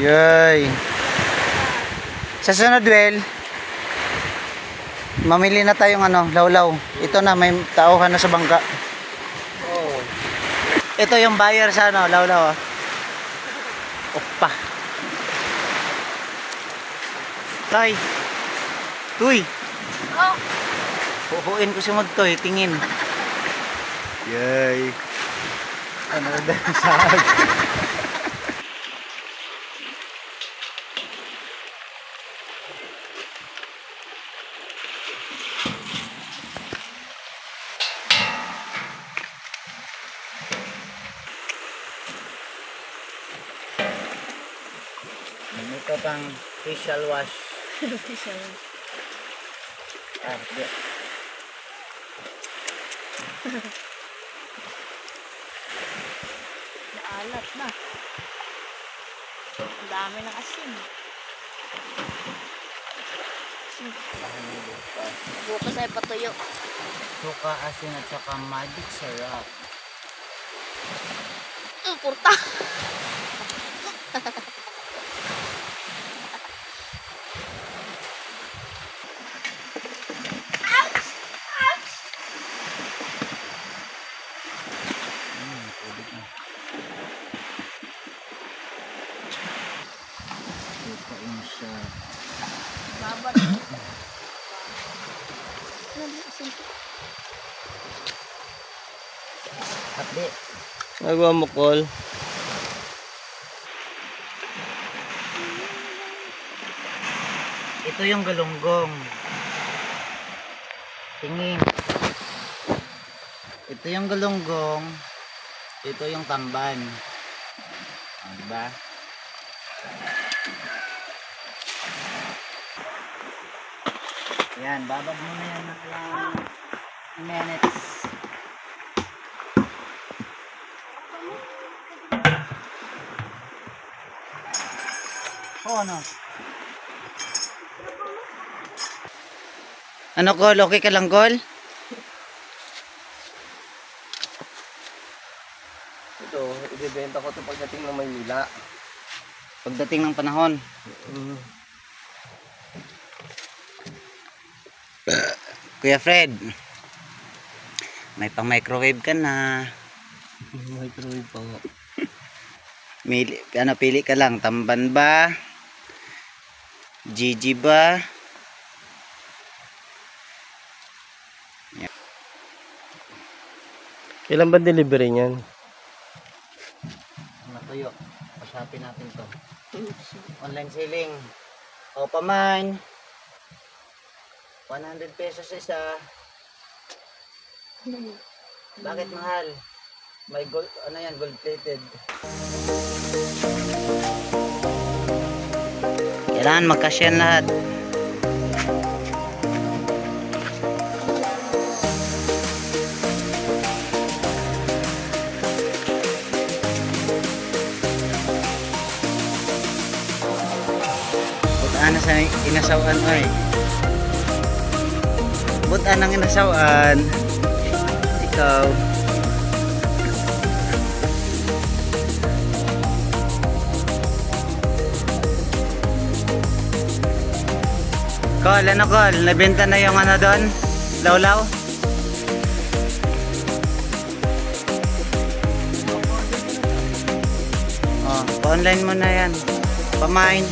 Yay. Sa sunod, Well, mamili na tayong lawlaw. Ito na, may tauhan na sa bangka. Oh. Ito yung buyer sa lawlaw. Opa. Tay. Tuy. Oh. Pupuin ko si Magtoy, tingin. Yay. Ano na sahag. Ito pang facial wash. Facial wash. Naalat na. Ang dami ng asin. Bukas ay patuyo. Suka, asin at saka magic syrup. Purta. Babad. Hapdi. Nagawa mo, Col. Ito yung galunggong. Tingin. Ito yung galunggong. Ito yung tamban. Diba? Yan, babad mo na yan ng ilang minutes. Oh, ano? Ano, Col? Okay ka lang, Col? Ito, ibebenta ko ito pagdating ng Maynila. Pagdating ng panahon. Kuya Fred, may pang microwave ka na. Microwave pa nga. Pili ka lang, tamban ba? Gigi ba? Kailan ba delivery niyan? Natuyo. Pa-shopee natin to. Online selling. O paman. 100 pesos isa. Bakit mahal? May gold, gold plated. Kailangan magkasyan lahat. Butaan na sa inasawan ay. Butaan ng inasawan. Ikaw. Col, ano Col? Nabenta na yung doon? Lawlaw? Oh, pa-online mo na yan. Pa-mine.